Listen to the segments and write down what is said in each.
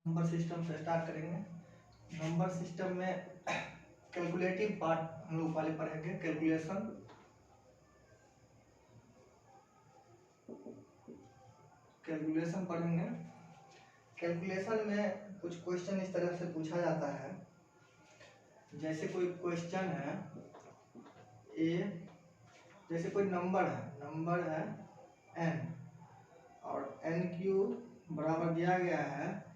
Number system से start करेंगे। Number system में कैलकुलेटिव पार्ट हम लोग पहले पढ़ेंगे, कैलकुलेशन पढ़ेंगे। कैलकुलेशन में कुछ क्वेश्चन इस तरह से पूछा जाता है, जैसे कोई क्वेश्चन है ए, जैसे कोई नंबर है n और n क्यूब बराबर दिया गया है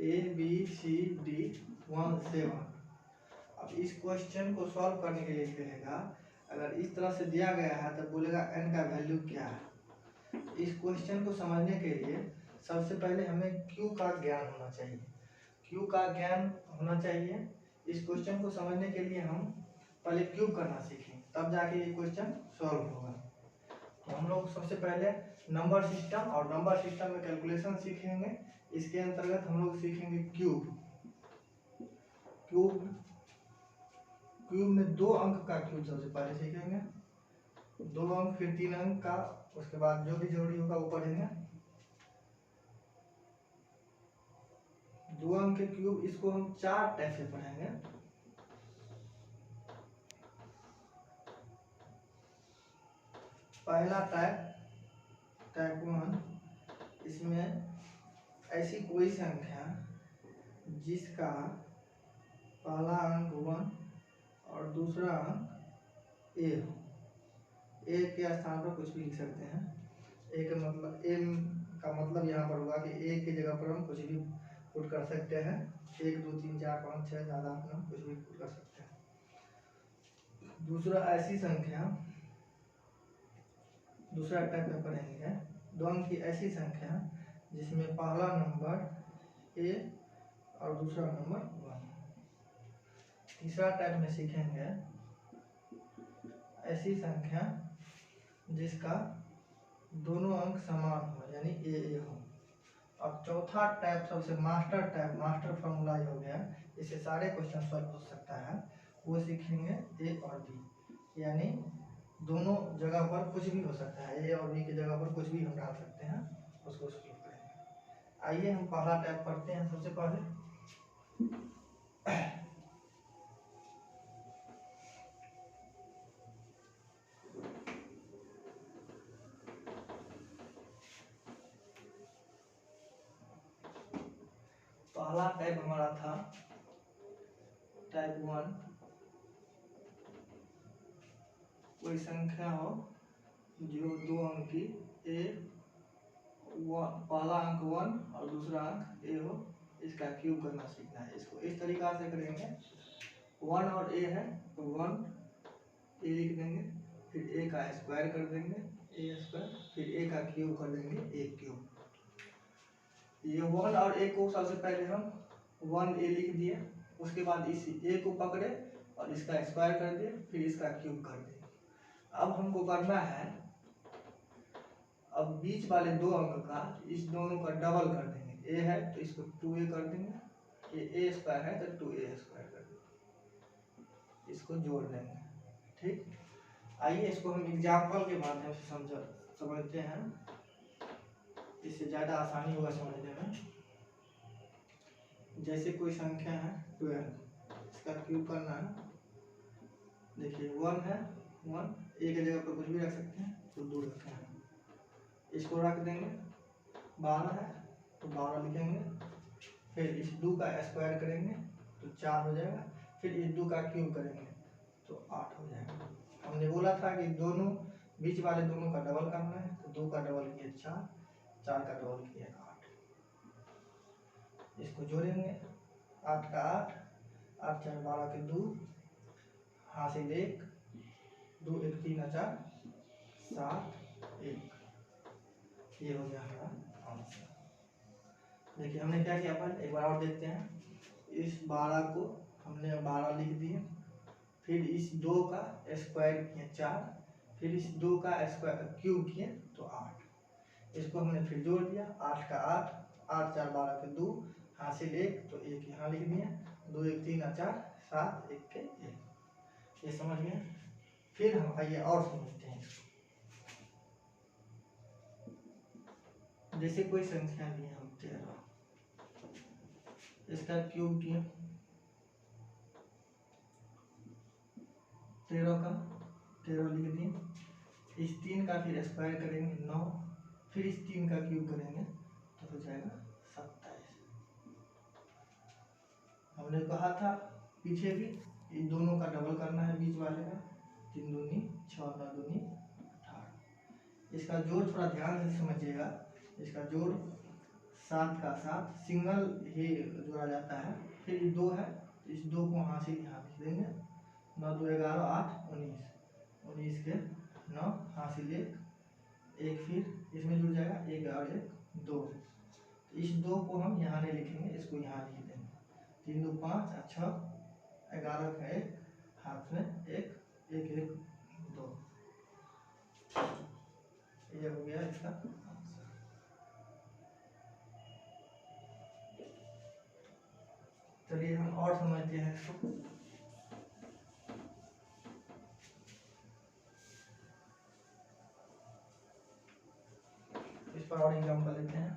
ABCD 17। अब इस क्वेश्चन को सॉल्व करने के लिए कहेगा, अगर इस तरह से दिया गया है तो बोलेगा n का वैल्यू क्या है। इस क्वेश्चन को समझने के लिए सबसे पहले हमें q का ज्ञान होना चाहिए। q का ज्ञान होना चाहिए। इस क्वेश्चन को समझने के लिए हम पहले क्यूब करना सीखें, तब जाके ये क्वेश्चन सॉल्व होगा। तो हम लोग सबसे पहले नंबर सिस्टम और नंबर सिस्टम में कैलकुलेशन सीखेंगे। इसके अंतर्गत हम लोग सीखेंगे क्यूब। क्यूब में 2 अंक का क्यूब सबसे पहले सीखेंगे, 2 अंक, फिर 3 अंक का, उसके बाद जो भी जरूरी होगा वो पढ़ेंगे। 2 अंक के क्यूब, इसको हम 4 टाइप से पढ़ेंगे। पहला टाइप 1, इसमें ऐसी कोई संख्या जिसका पहला अंक 1 और दूसरा अंक a हो। a के स्थान पर कुछ भी लिख सकते हैं। a का मतलब यहाँ पर होगा कि a की जगह पर हम कुछ भी पुट कर सकते हैं। 1 2 3 4 5 6 7 8 9 कुछ भी पुट कर सकते हैं। दूसरा ऐसी संख्या, दूसरा टाइप में पढ़ेंगे 2 अंक की ऐसी संख्या जिसमें पहला नंबर a और दूसरा नंबर 1। तीसरा टाइप में सीखेंगे ऐसी संख्या जिसका दोनों अंक समान हो, यानी a हो। और चौथा टाइप सबसे मास्टर फॉर्मूला हो गया, इससे सारे क्वेश्चन सॉल्व हो सकता है, वो सीखेंगे a और b। यानी दोनों जगह पर कुछ भी हो सकता है, a और b की जगह पर कुछ भी हम डाल सकते हैं, उसको सॉल्व करेंगे। आइए हम पहला टाइप पढ़ते हैं। सबसे पहले पहला टाइप हमारा था टाइप 1, कोई संख्या हो जो 2 अंक की पहला अंक 1 और दूसरा अंक a हो, इसका क्यूब करना सीखना है। इसको इस तरीका से करेंगे, 1 और a है तो 1 a लिख देंगे, फिर a का स्क्वायर कर देंगे a स्क्वायर, फिर a का क्यूब कर देंगे a क्यूब। ये 1 और a को सबसे पहले हम 1a लिख दिए, उसके बाद इस a को पकड़े और इसका स्क्वायर कर दिए, फिर इसका क्यूब कर दिए। अब हमको करना है, अब बीच वाले 2 अंक का इस दोनों का डबल कर देंगे। a है तो इसको 2a कर देंगे, ये a स्क्वायर है तो 2a स्क्वायर कर देंगे, इसको जोड़ देंगे। ठीक, आइए इसको हम एग्जाम्पल के माध्यम से समझते हैं, इससे ज़्यादा आसानी होगा समझने में। जैसे कोई संख्या है 12, इसका क्यूब करना है। देखिए 1 है, 1 a की जगह पर कुछ भी रख सकते हैं तो 2 रखे हैं, इसको रख देंगे। 12 है तो 12 लिखेंगे, फिर इस 2 का स्क्वायर करेंगे तो 4 हो जाएगा, फिर इस 2 का क्यूब करेंगे तो 8 हो जाएगा। हमने बोला था कि दोनों बीच वाले दोनों का डबल करना है, तो 2 का डबल किए 4, 4 का डबल किए 8। इसको जोड़ेंगे, 8 का 8, 8 4 12 के 2, हासिल 1, 2 1 3 4 7 1। ये हो गया हमारा आंसर। देखिए हमने क्या किया, अपन एक बार और देखते हैं। इस 12 को हमने 12 लिख दिए, फिर इस 2 का स्क्वायर किए 4, फिर इस 2 का स्क्वायर क्यूब किए तो 8। इसको हमने फिर जोड़ दिया, 8 का 8, 8 4 12 के 2, हासिल 1, तो 1 यहाँ लिख दिए, 2 1 3 4 7 1 के 1। ये समझ गए। फिर हम आइए और समझते हैं इसको। जैसे कोई संख्या ली हम 13, इसका क्यूब किया 13 का 13 लिख दिए। इस 3 का फिर स्क्वायर करेंगे 9, फिर इस 3 का क्यूब करेंगे तो हो जाएगा 27। हमने कहा था पीछे भी इन दोनों का डबल करना है बीच वाले का, 3 दूनी 6 9 दूनी 18। इसका जोड़ थोड़ा ध्यान से समझिएगा। इसका जोड़ 7 का 7 सिंगल ही जोड़ा जाता है। फिर 2 है, इस 2 को यहाँ से यहाँ लिख देंगे। 9 2 11 8 19, 19 के 9 हासिल 1, फिर इसमें जुड़ जाएगा 1 और 1 2। इस 2 को हम यहाँ नहीं लिखेंगे, इसको यहाँ लिख देंगे। 3 2 5 6 11 का 1 हाथ में 1 1 1 2। ये हो गया इसका आंसर। चलिए हम और समझते हैं इसको। इस पर और एग्जाम्पल लेते हैं।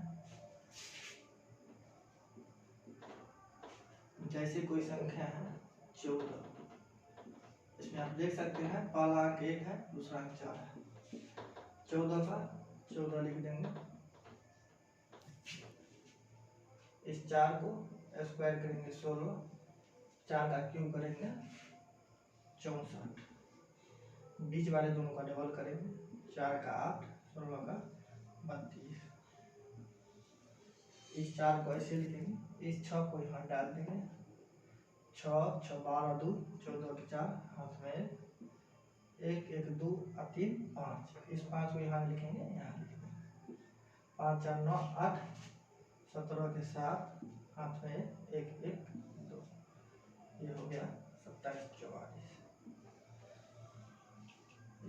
जैसे कोई संख्या है 14, इसमें आप देख सकते हैं पहला अंक 1 है, दूसरा अंक 4 है। 14 का 14 लिख देंगे। इस 4 को स्क्वायर करेंगे 16, 4 का क्यूब करेंगे 64, बीच वाले दोनों का डबल करेंगे। 4 का 8, 16 का 32। इस 4 को ऐसे लिखेंगे, इस 6 को यहाँ डाल देंगे। 6 6 12 2 14 के 4 हाथ में 1 1 2 3 5। इस 5 को यहाँ लिखेंगे, यहाँ लिख देंगे। 5 4 9 8 17 के 7 हाथ में 1 1 2। ये हो गया 27 44।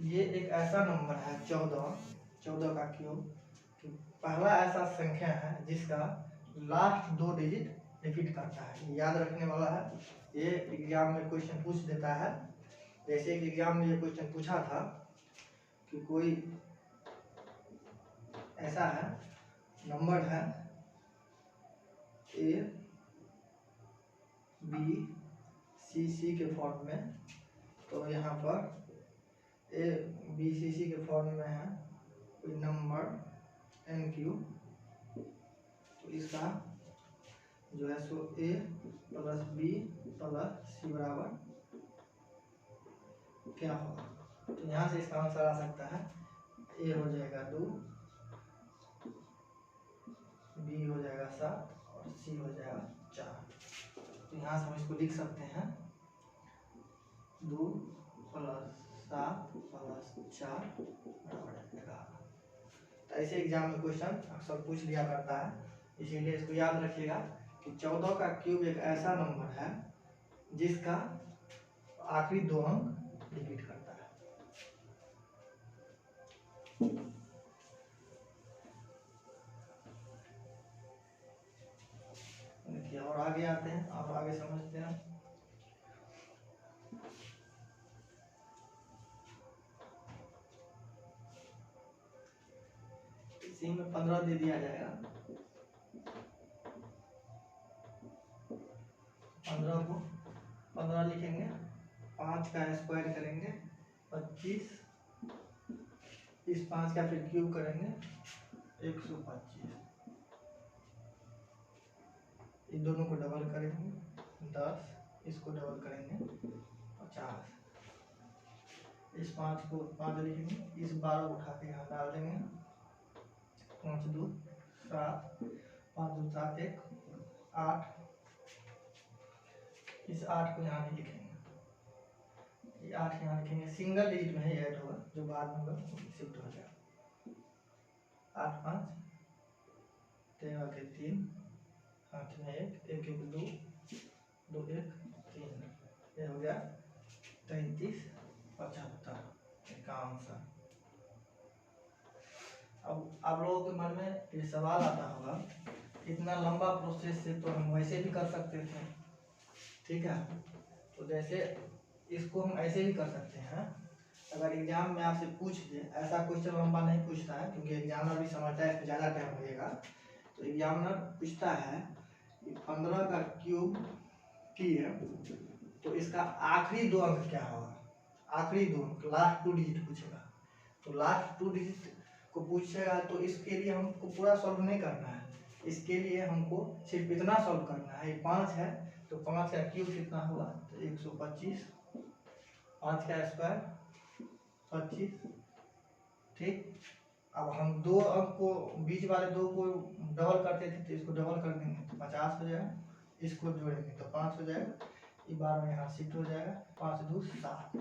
ये एक ऐसा नंबर है 14 का क्यूब, पहला ऐसा संख्या है जिसका लास्ट 2 डिजिट रिपीट करता है। याद रखने वाला है। ये एग्जाम में क्वेश्चन पूछ देता है। जैसे एक एग्जाम में ये क्वेश्चन पूछा था कि कोई ऐसा है नंबर है A B C C के फॉर्म में, तो यहाँ पर A B C C के फॉर्म में है कोई नंबर NQ, तो इसका जो है सो A plus B plus C बराबर क्या होगा। तो यहाँ से इसका आंसर आ सकता है A हो जाएगा 2, B हो जाएगा 7 और C हो जाएगा 4। तो यहाँ से हम इसको लिख सकते हैं 2 प्लस 7 प्लस 4 बराबर 11। तो ऐसे एग्जाम में क्वेश्चन अक्सर पूछ लिया करता है, इसीलिए इसको याद रखिएगा कि 14 का क्यूब एक ऐसा नंबर है जिसका आखिरी 2 अंक रिपीट करता है। देखिए और आगे आते हैं और आगे समझते हैं। इसी में 15 दे दिया जाएगा। 15 को 15 लिखेंगे, 5 का स्क्वायर करेंगे 25, इस 5 का फिर क्यूब करेंगे 125, इन दोनों को डबल करेंगे 10, इसको डबल करेंगे 50, इस 5 को 5 लिखेंगे, इस 12 उठा के यहाँ डाल देंगे। 5 2 7 5 2 7 1 8, इस 8 को यहाँ नहीं लिखेंगे, ये 8 यहाँ लिखेंगे। सिंगल डिजिट में ही ऐड होगा, जो बाद में शिफ्ट हो जाएगा। 8 5 13 के 3 हाथ में 1 1 1 2 2 1 3। ये हो गया 33 75 का आंसर। अब आप लोगों के मन में ये सवाल आता होगा, इतना लंबा प्रोसेस से तो हम वैसे भी कर सकते थे, ठीक है। तो जैसे इसको हम ऐसे भी कर सकते हैं। अगर एग्जाम में आपसे पूछ दे, ऐसा क्वेश्चन लंबा नहीं पूछता है क्योंकि एग्जामिनर भी समझता है इसमें ज़्यादा टाइम लगेगा। तो एग्जामिनर पूछता है 15 का क्यूब की है तो इसका आखिरी 2 अंक क्या होगा, आखिरी 2 अंक, लास्ट 2 डिजिट पूछेगा। तो लास्ट 2 डिजिट को पूछेगा तो इसके लिए हमको पूरा सॉल्व नहीं करना है, इसके लिए हमको सिर्फ इतना सॉल्व करना है। 5 है तो 5 का क्यूब कितना हुआ, तो 125, 5 का स्क्वायर 25, ठीक। अब हम 2 अंक को, बीच वाले 2 को डबल करते थे तो इसको डबल कर देंगे तो 50 हो जाएगा, इसको जोड़ेंगे तो 5 हो जाएगा, ये 12 यहाँ शिफ्ट हो जाएगा, 5 2 7,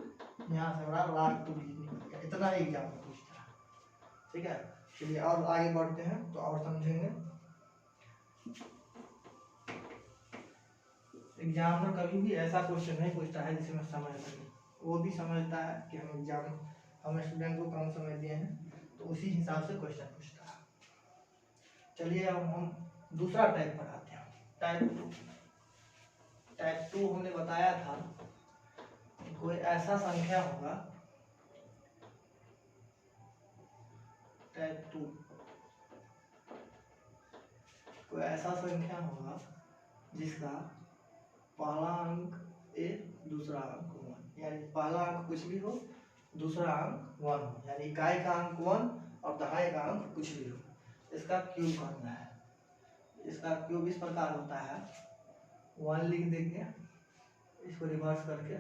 यहाँ से हमारा लास्ट 2 डिजिट निकल गया। इतना ही एग्जाम में पूछता है, ठीक है। चलिए और आगे बढ़ते हैं तो और समझेंगे। एग्जामिनर कभी भी ऐसा क्वेश्चन नहीं पूछता है जिसमें समय लगे, वो भी समझता है कि हम स्टूडेंट को कम समय दिए हैं तो उसी हिसाब से क्वेश्चन पूछता है। चलिए अब हम दूसरा टाइप पढ़ाते हैं, टाइप 2 हमने बताया था कोई ऐसा संख्या होगा, टाइप 2 कोई ऐसा संख्या होगा जिसका पहला अंक ए दूसरा अंक 1, यानी पहला अंक कुछ भी हो दूसरा अंक 1 हो, यानी इकाई का अंक 1 और दहाई का अंक कुछ भी हो, इसका क्यूब करना है। इसका क्यूब इस प्रकार होता है, 1 लिख देंगे, इसको रिवर्स करके,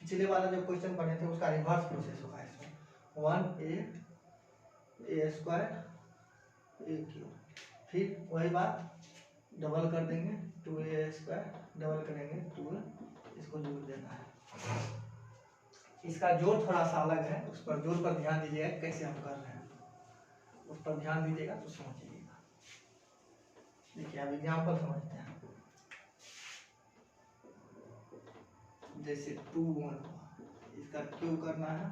पिछले वाला जो क्वेश्चन पढ़े थे उसका रिवर्स प्रोसेस होगा इसमें, 1a स्क्वायर a क्यूब, फिर वही बात डबल कर देंगे, 2a स्क्वायर डबल करेंगे 2a, इसको जोड़ देना है। इसका जोड़ थोड़ा सा अलग है, उस पर जोड़ पर ध्यान दीजिएगा, कैसे हम कर रहे हैं उस पर ध्यान दीजिएगा तो समझिएगा। देखिए अब एग्जाम्पल समझते हैं। जैसे 2 1 इसका क्यूब करना है,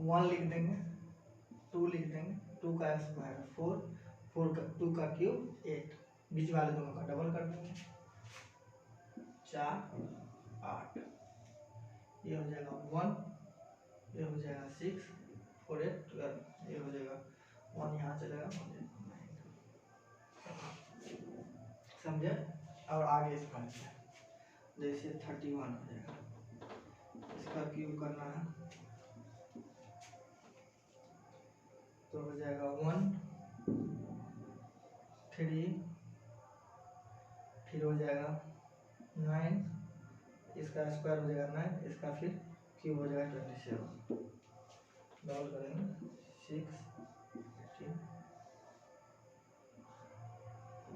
1 लिख देंगे, 2 लिख देंगे, 2 का स्क्वायर 4, 2 का क्यूब 8, बीच वाले दोनों का डबल कर देंगे, 4 8, ये हो जाएगा 1, ये हो जाएगा 6 4 8 12, ये हो जाएगा 1, यहाँ चलेगा 1 समझे। और आगे समझते हैं, जैसे 31 हो जाएगा, इसका क्यूब करना है तो हो जाएगा 1 3, फिर हो जाएगा 9, इसका स्क्वायर हो जाएगा 9, इसका फिर क्यूब हो जाएगा 27, डबल करेंगे 6 15,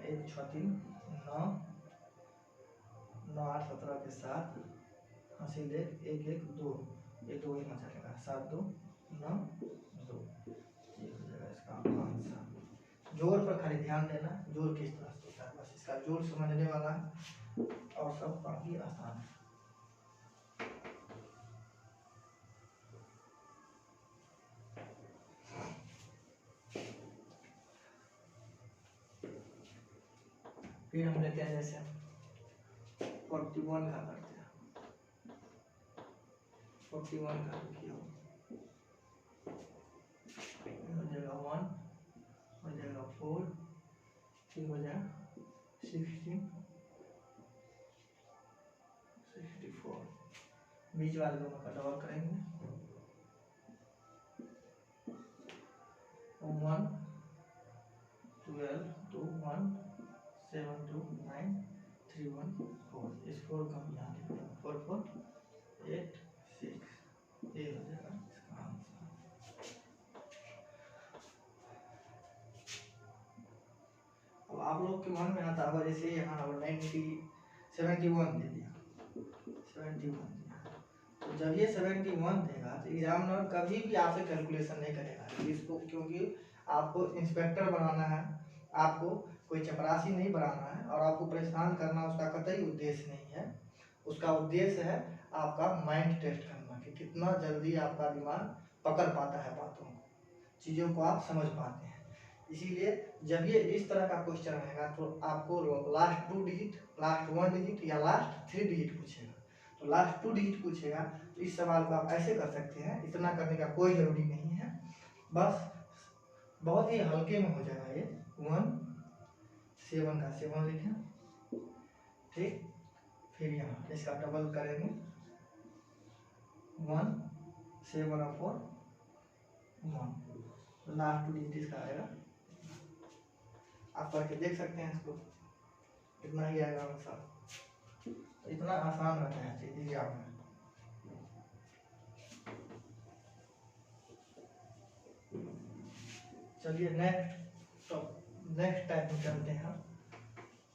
1 6 3 9 9 8 17 के साथ हासिल 1 1 1 2, ये 2 यहाँ चलेगा, 7 2 9 2, ये हो जाएगा इसका आंसर। जोड़ पर खाली ध्यान देना, जोड़ किस तरह से होता है, बस इसका जोड़ समझने वाला है और सब काफी आसान है। फिर हम लेते हैं जैसे 41 का करते हैं, 41 का क्यूब हो जाएगा 1, हो जाएगा 4, फिर हो जाएगा 16 64, बीच वाले दोनों का डबल करेंगे, 1 12 2 1 7 2 9 3 1 4, इस 4 का हम यहाँ लिखेंगे 4 4 8 6, ये हो जाएगा इसका आंसर। अब आप लोग के मन में आता होगा जैसे यहाँ 71 दे दिया, 71 दिया, तो जब ये 71 देगा तो एग्जामिनर कभी भी आपसे कैलकुलेशन नहीं करेगा इसको, क्योंकि आपको इंस्पेक्टर बनाना है, आपको कोई चपरासी नहीं बनाना है और आपको परेशान करना उसका कतई उद्देश्य नहीं है। उसका उद्देश्य है आपका माइंड टेस्ट करना कि कितना जल्दी आपका दिमाग पकड़ पाता है बातों को, चीज़ों को आप समझ पाते हैं। इसीलिए जब ये इस तरह का क्वेश्चन रहेगा तो आपको लास्ट 2 डिजिट, लास्ट 1 डिजिट या लास्ट 3 डिजिट पूछेगा। तो लास्ट 2 डिजिट पूछेगा तो इस सवाल को आप ऐसे कर सकते हैं, इतना करने का कोई ज़रूरी नहीं है, बस बहुत ही हल्के में हो जाएगा ये 1 7 का 7 लिखें, ठीक। फिर यहाँ इसका डबल करेंगे, 1 7 और 4 1, लास्ट 2 डिजिट इसका आएगा। आप करके देख सकते हैं इसको, इतना ही आएगा आंसर। इतना आसान रहता है चीज एग्जाम में। चलिए नेक्स्ट टाइप में चलते हैं।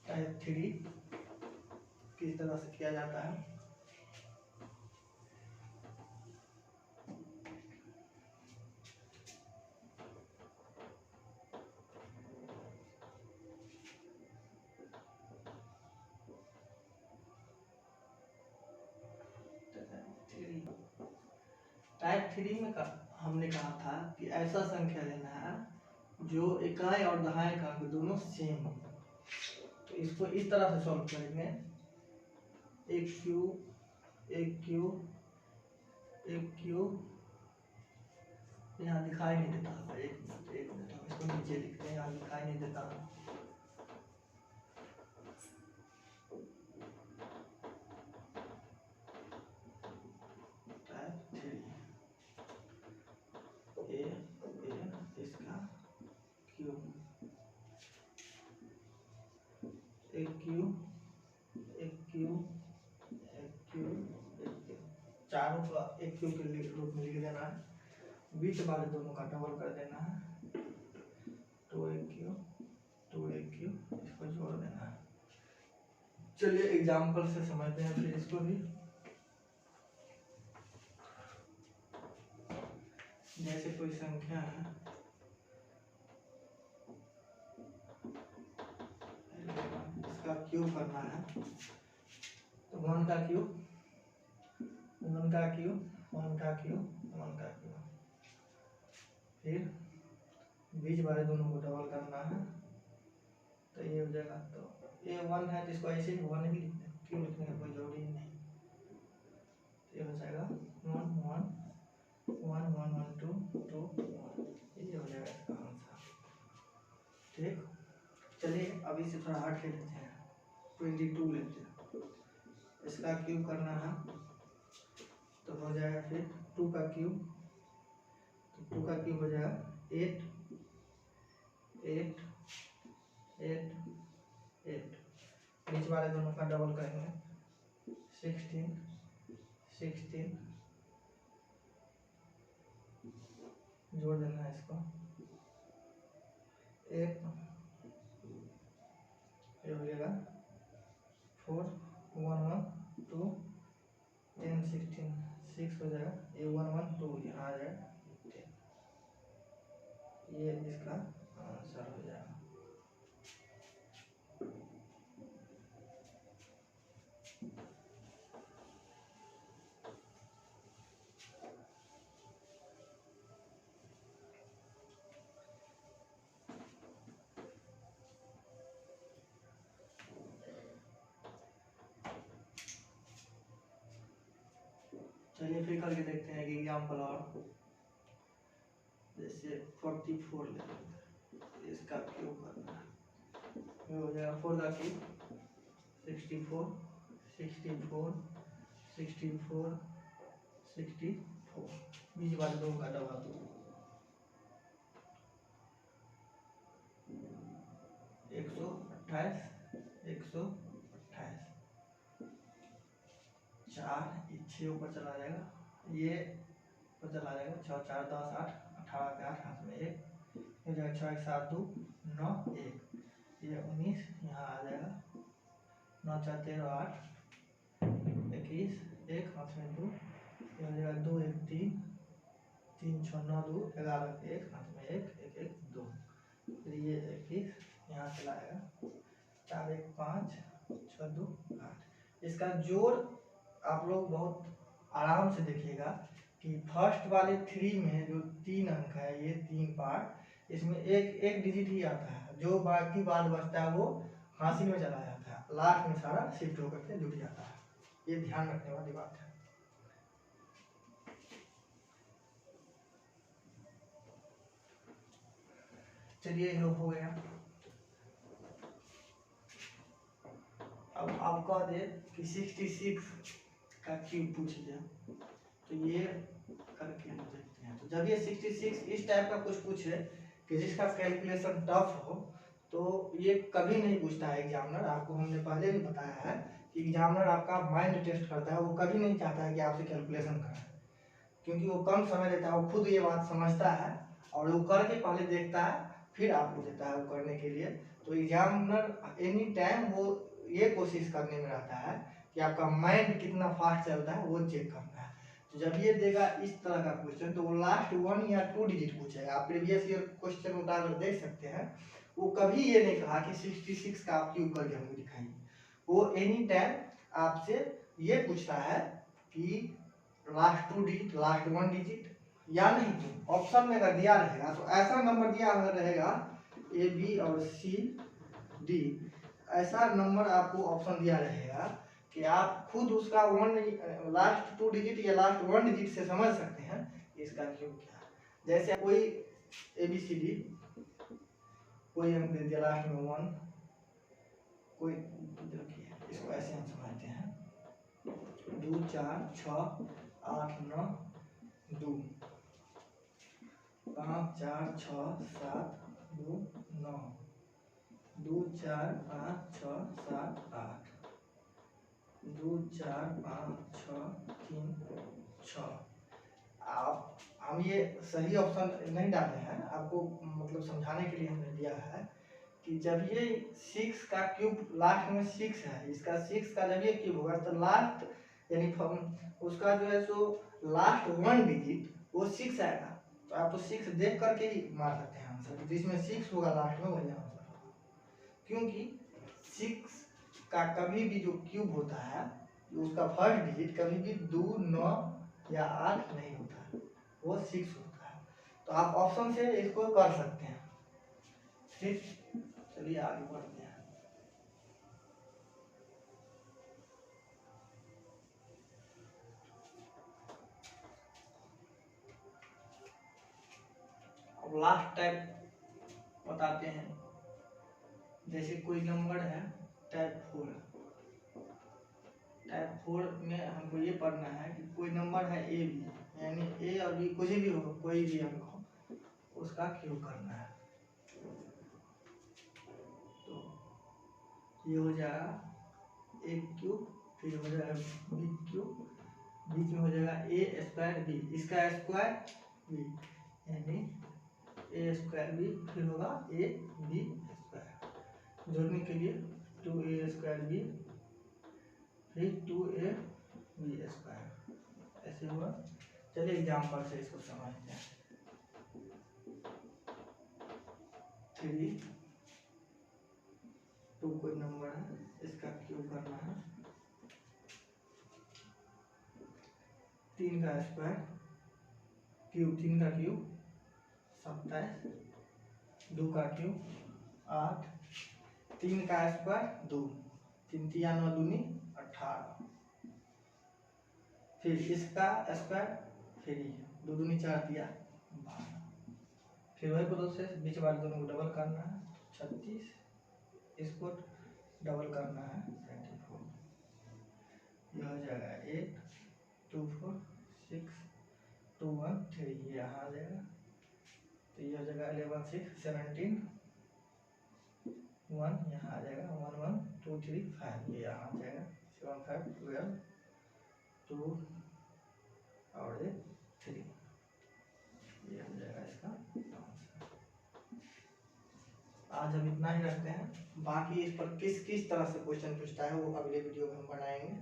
टाइप 3 किस तरह से किया जाता है। टाइप 3 में हमने कहा था कि ऐसा संख्या लेना है जो इकाई और दहाई का अंक दोनों सेम हो। तो इसको इस तरह से सॉल्व करेंगे, एक क्यूब यहाँ दिखाई नहीं देता है, एक मिनट हम इसको नीचे लिखते हैं, यहाँ दिखाई नहीं देता है। इसका क्यूब, एक क्यूब, चारों का एक क्यूब के रूप में लिख देना है। बीच वाले दोनों का डबल कर देना है, 2 एक क्यूब, इसको जोड़ देना है। चलिए एग्जाम्पल से समझते हैं फिर इसको भी। जैसे कोई संख्या है, इसका क्यूब करना है, तो 1 का क्यूब, फिर बीच वाले दोनों को डबल करना है, तो ये हो जाएगा। तो ये 1 है तो इसको ऐसे ही 1 ही लिखते हैं, क्यों लिखने का कोई जरूरी नहीं। ये हो जाएगा 1 1 1 1 1 2 2 1, ये हो जाएगा इसका आंसर, ठीक। चलिए अब इसे थोड़ा हट ले लेते हैं, 22 लेते हैं। इसका क्यूब करना है तो हो जाएगा फिर 2 का क्यूब, तो 2 का क्यूब हो जाएगा 8 8 8 8, बीच वाले दोनों का डबल करेंगे, 16 16, जोड़ देना है इसको, 8, ये हो जाएगा 4 1 1 2 10 16 6 हो जाएगा, ये 1 1 2 यहाँ आ जाएगा 10, ये इसका आंसर हो जाएगा। चलिए फिर करके देखते हैं कि एग्जाम्पल और, जैसे 44 ले लेंगे, इसका क्यूब करना है, ये हो जाएगा 4 का क्यूब, 64 64 64 64, बीच वाले दो का डबल, 128 128, 4 6 ऊपर चला जाएगा, ये ऊपर चला जाएगा, 6 4 10 8 18 के 8 हाथ में 1 हो जाएगा, 6 1 7 2 9 1, ये 19 यहाँ आ जाएगा, 9 4 13 8 21 1 हाथ में 2, ये हो जाएगा 2 1 3 3 6 9 2 11 1 हाथ में 1 1 1 2, फिर ये 21 यहाँ चला आएगा, 4 1 5 6 2 8। इसका जोड़ आप लोग बहुत आराम से देखिएगा कि फर्स्ट वाले 3 में जो 3 अंक है, ये 3 पार्ट, इसमें एक डिजिट ही आता है, जो बाकी बाद बचता है वो हासिल में चला जाता है, लास्ट में सारा शिफ्ट होकर के जुट जाता है, ये ध्यान रखने वाली बात है। चलिए ये हो गया। अब आप कह दे कि 66 का क्यूब पूछ लिया, तो ये करके हम देखते हैं। तो जब ये 66 इस टाइप का कुछ पूछे कि जिसका कैलकुलेशन टफ हो, तो ये कभी नहीं पूछता है एग्जामिनर। आपको हमने पहले भी बताया है कि एग्जामिनर आपका माइंड टेस्ट करता है, वो कभी नहीं चाहता है कि आपसे कैलकुलेशन कराए, क्योंकि वो कम समय लेता है, वो खुद ये बात समझता है और वो करके पहले देखता है, फिर आपको देता है वो करने के लिए। तो एग्जामिनर एनी टाइम वो ये कोशिश करने में रहता है कि आपका माइंड कितना फास्ट चलता है, वो चेक करना है। तो जब ये देगा इस तरह का क्वेश्चन, तो वो लास्ट 1 या 2 डिजिट पूछेगा। आप प्रीवियस ईयर क्वेश्चन उठाकर देख सकते हैं, वो कभी ये नहीं कहा कि 66 का आप क्यूब करके हमको दिखाइए। वो एनी टाइम आपसे ये पूछता है कि लास्ट 2 डिजिट, लास्ट 1 डिजिट, या नहीं तो ऑप्शन में अगर दिया रहेगा तो ऐसा नंबर दिया रहेगा ए बी और सी डी, ऐसा नंबर आपको ऑप्शन दिया रहेगा कि आप खुद उसका लास्ट 2 डिजिट या लास्ट 1 डिजिट से समझ सकते हैं इसका क्यों क्या है। जैसे कोई ए बी सी डी, कोई हम दे दिया लास्ट में 1, कोई देखिए इसको ऐसे हम समझते हैं 2 4 6 8 9 2, 5 4 6 7 2 9, 2 4 5 6 7 8, 2 4 5 6 3 6। आप हम ये सही ऑप्शन नहीं डाले हैं, आपको मतलब समझाने के लिए हमने दिया है कि जब ये 6 का क्यूब लास्ट में 6 है, इसका 6 का जब ये क्यूब होगा तो लास्ट यानी उसका जो है सो लास्ट 1 डिजिट वो 6 आएगा। तो आप तो 6 देख करके ही मार सकते हैं आंसर, जिसमें 6 होगा लास्ट में वही आंसर होगा, क्योंकि 6 का कभी भी जो क्यूब होता है उसका फर्स्ट डिजिट कभी भी 2 9 या 8 नहीं होता है, वो 6 होता है। तो आप ऑप्शन से इसको कर सकते हैं। ठीक, चलिए आगे बढ़ते हैं। अब लास्ट टाइप बताते हैं। जैसे कोई नंबर है टाइप 4, टाइप 4 में हमको ये पढ़ना है कि कोई नंबर है ए बी, यानी ए और बी कुछ भी हो, कोई भी अंक हो, उसका क्यूब करना है। तो ये हो जाएगा ए क्यूब, फिर हो जाएगा बी क्यूब, बीच में हो जाएगा ए स्क्वायर बी, इसका स्क्वायर बी, यानी ए स्क्वायर बी, फिर होगा ए बी स्क्वायर, जोड़ने के लिए 2a स्क्वायर बी, फिर 2a बी स्क्वायर, ऐसे हुआ। चलिए एग्जाम्पल से इसको समझते हैं। 3 2 कोई नंबर है, इसका क्यूब करना है। 3 का स्क्वायर क्यूब, 3 का क्यूब 27, 2 का क्यूब 8, 3 का स्क्वायर 2, 3 3 9 दूनी 18, फिर इसका स्क्वायर 3, 2 दूनी 4 दिया 12, फिर वही प्रोसेस बीच वाले दोनों को डबल करना है 36, इसको डबल करना है 24, यह हो जाएगा 8 2 4 6 2 1 3, ये यहाँ आ जाएगा। तो यह हो जाएगा 11 6 17 1, यहाँ आ जाएगा 1 1 2 3 5, ये यहाँ आ जाएगा 7 5 12 2 और 3, ये हो जाएगा इसका आंसर। आज हम इतना ही रखते हैं, बाकी इस पर किस किस तरह से क्वेश्चन पूछता है वो अगले वीडियो में हम बनाएंगे।